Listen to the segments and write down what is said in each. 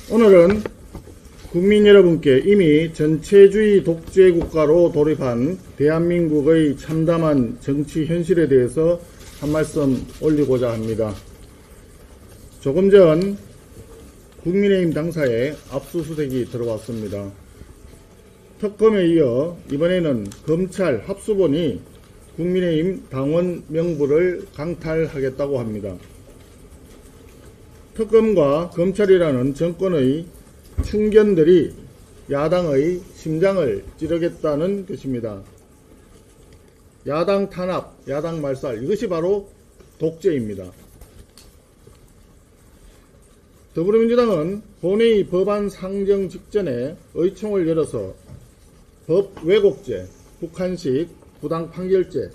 오늘은 국민 여러분께 이미 전체주의 독재 국가로 돌입한 대한민국의 참담한 정치 현실에 대해서 한 말씀 올리고자 합니다. 조금 전 국민의힘 당사에 압수수색이 들어왔습니다. 특검에 이어 이번에는 검찰 합수본이 국민의힘 당원 명부를 강탈하겠다고 합니다. 특검과 검찰이라는 정권의 충견들이 야당의 심장을 찌르겠다는 것입니다. 야당 탄압, 야당 말살, 이것이 바로 독재입니다. 더불어민주당은 본회의 법안 상정 직전에 의총을 열어서 법 왜곡죄, 북한식 부당판결죄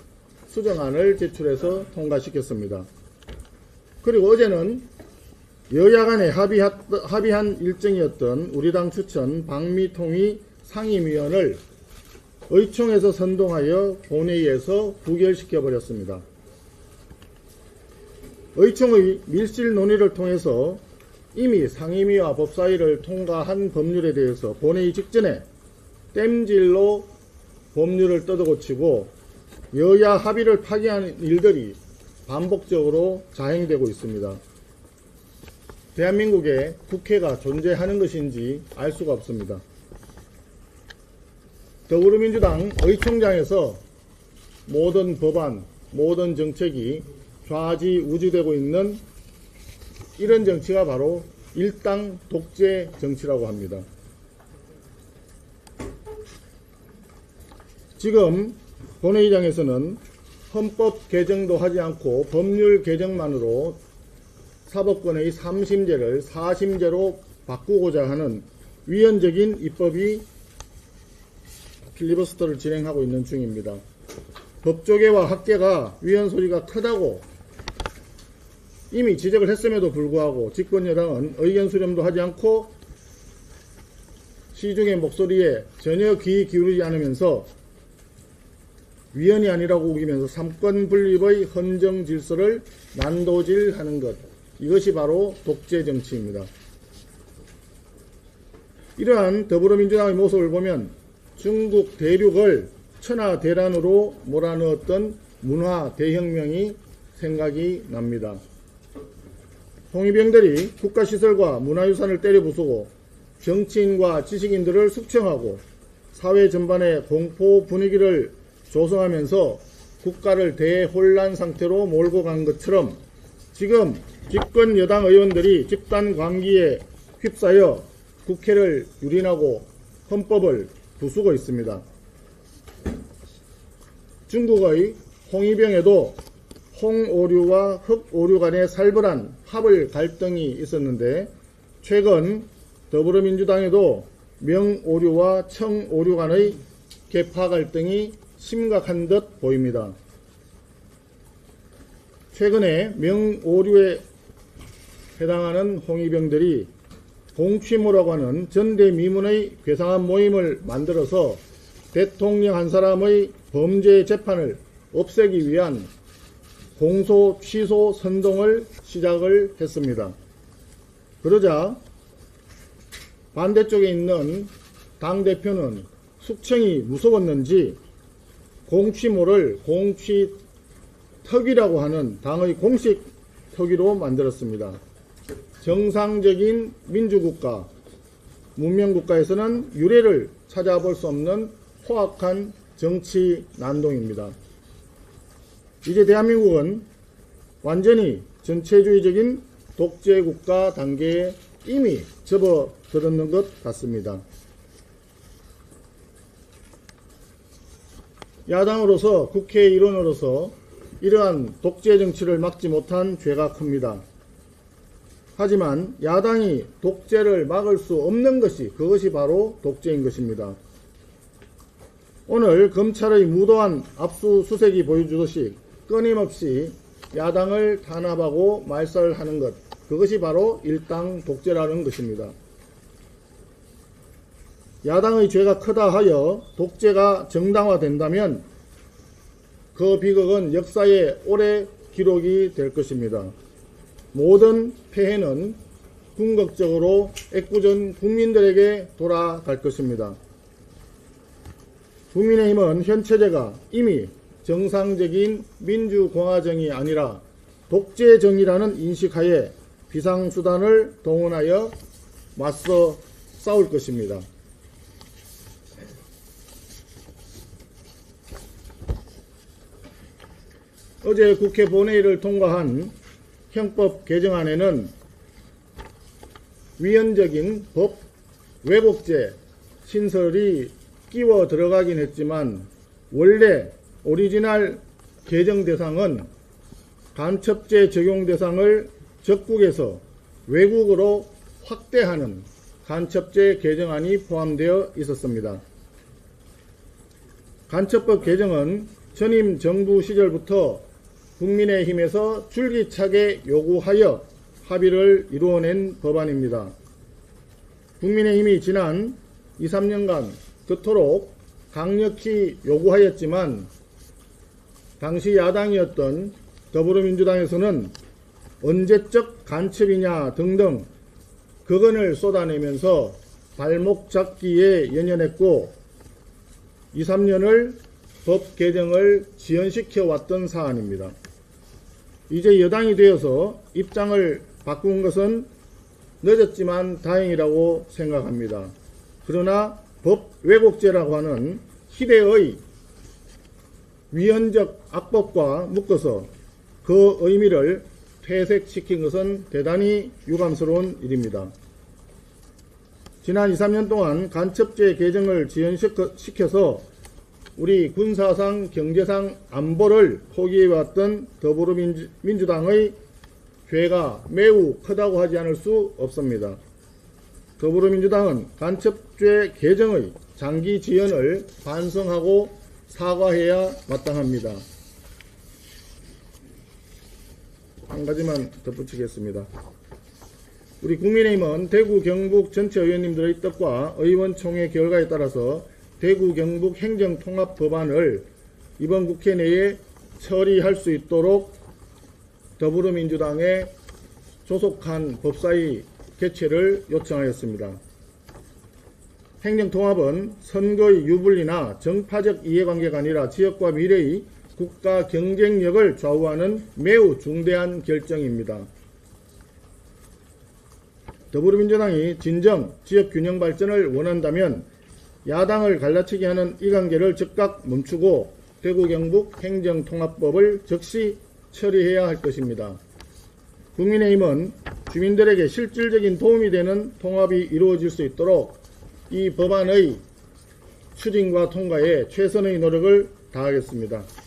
수정안을 제출해서 통과시켰습니다. 그리고 어제는 여야 간에 합의한 일정이었던 우리 당 추천 방미통일 상임위원을 의총에서 선동하여 본회의에서 부결시켜버렸습니다. 의총의 밀실 논의를 통해서 이미 상임위와 법사위를 통과한 법률에 대해서 본회의 직전에 땜질로 법률을 뜯어고치고 여야 합의를 파기하는 일들이 반복적으로 자행되고 있습니다. 대한민국에 국회가 존재하는 것인지 알 수가 없습니다. 더불어민주당 의총장에서 모든 법안, 모든 정책이 좌지우지되고 있는 이런 정치가 바로 일당 독재 정치라고 합니다. 지금 본회의장에서는 헌법 개정도 하지 않고 법률 개정만으로 사법권의 3심제를 4심제로 바꾸고자 하는 위헌적인 입법이 필리버스터를 진행하고 있는 중입니다. 법조계와 학계가 위헌 소리가 크다고 이미 지적을 했음에도 불구하고 집권여당은 의견 수렴도 하지 않고 시중의 목소리에 전혀 귀 기울이지 않으면서 위헌이 아니라고 우기면서 삼권 분립의 헌정 질서를 난도질하는 것, 이것이 바로 독재 정치입니다. 이러한 더불어민주당의 모습을 보면 중국 대륙을 천하대란으로 몰아넣었던 문화 대혁명이 생각이 납니다. 홍위병들이 국가시설과 문화유산을 때려부수고 정치인과 지식인들을 숙청하고 사회 전반에 공포 분위기를 조성하면서 국가를 대혼란 상태로 몰고 간 것처럼 지금 집권 여당 의원들이 집단 광기에 휩싸여 국회를 유린하고 헌법을 부수고 있습니다. 중국의 홍위병에도 홍오류와 흑오류 간의 살벌한 합을 갈등이 있었는데 최근 더불어민주당에도 명오류와 청오류 간의 계파 갈등이 심각한 듯 보입니다. 최근에 명오류에 해당하는 홍위병들이 공취모라고 하는 전대미문의 괴상한 모임을 만들어서 대통령 한 사람의 범죄 재판을 없애기 위한 공소 취소 선동을 시작을 했습니다. 그러자 반대쪽에 있는 당대표는 숙청이 무서웠는지 공취모를 공취특위라고 하는 당의 공식 특위로 만들었습니다. 정상적인 민주국가, 문명국가에서는 유례를 찾아볼 수 없는 포악한 정치 난동입니다. 이제 대한민국은 완전히 전체주의적인 독재국가 단계에 이미 접어들었는 것 같습니다. 야당으로서 국회 일원으로서 이러한 독재 정치를 막지 못한 죄가 큽니다. 하지만 야당이 독재를 막을 수 없는 것이 그것이 바로 독재인 것입니다. 오늘 검찰의 무도한 압수수색이 보여주듯이 끊임없이 야당을 탄압하고 말살하는 것, 그것이 바로 일당 독재라는 것입니다. 야당의 죄가 크다 하여 독재가 정당화된다면 그 비극은 역사에 오래 기록이 될 것입니다. 모든 폐해는 궁극적으로 애꿎은 국민들에게 돌아갈 것입니다. 국민의힘은 현 체제가 이미 정상적인 민주공화정이 아니라 독재정이라는 인식하에 비상수단을 동원하여 맞서 싸울 것입니다. 어제 국회 본회의를 통과한 형법 개정안에는 위헌적인 법 왜곡죄 신설이 끼워 들어가긴 했지만 원래 오리지널 개정 대상은 간첩죄 적용 대상을 적국에서 외국으로 확대하는 간첩죄 개정안이 포함되어 있었습니다. 간첩법 개정은 전임 정부 시절부터 국민의힘에서 줄기차게 요구하여 합의를 이루어낸 법안입니다. 국민의힘이 지난 2, 3년간 그토록 강력히 요구하였지만 당시 야당이었던 더불어민주당에서는 언제적 간첩이냐 등등 극언을 쏟아내면서 발목 잡기에 연연했고 2, 3년을 법 개정을 지연시켜 왔던 사안입니다. 이제 여당이 되어서 입장을 바꾼 것은 늦었지만 다행이라고 생각합니다. 그러나 법 왜곡죄라고 하는 희대의 위헌적 악법과 묶어서 그 의미를 퇴색시킨 것은 대단히 유감스러운 일입니다. 지난 2, 3년 동안 간첩죄 개정을 지연시켜서 우리 군사상, 경제상 안보를 포기해왔던 더불어민주당의 죄가 매우 크다고 하지 않을 수 없습니다. 더불어민주당은 간첩죄 개정의 장기 지연을 반성하고 사과해야 마땅합니다. 한 가지만 덧붙이겠습니다. 우리 국민의힘은 대구 경북 전체 의원님들의 뜻과 의원총회 결과에 따라서 대구 경북 행정통합법안을 이번 국회 내에 처리할 수 있도록 더불어민주당에 조속한 법사위 개최를 요청하였습니다. 행정통합은 선거의 유불리나 정파적 이해관계가 아니라 지역과 미래의 국가 경쟁력을 좌우하는 매우 중대한 결정입니다. 더불어민주당이 진정 지역균형 발전을 원한다면 야당을 갈라치게 하는 이 관계를 즉각 멈추고 대구 경북 행정통합법을 즉시 처리해야 할 것입니다. 국민의힘은 주민들에게 실질적인 도움이 되는 통합이 이루어질 수 있도록 이 법안의 추진과 통과에 최선의 노력을 다하겠습니다.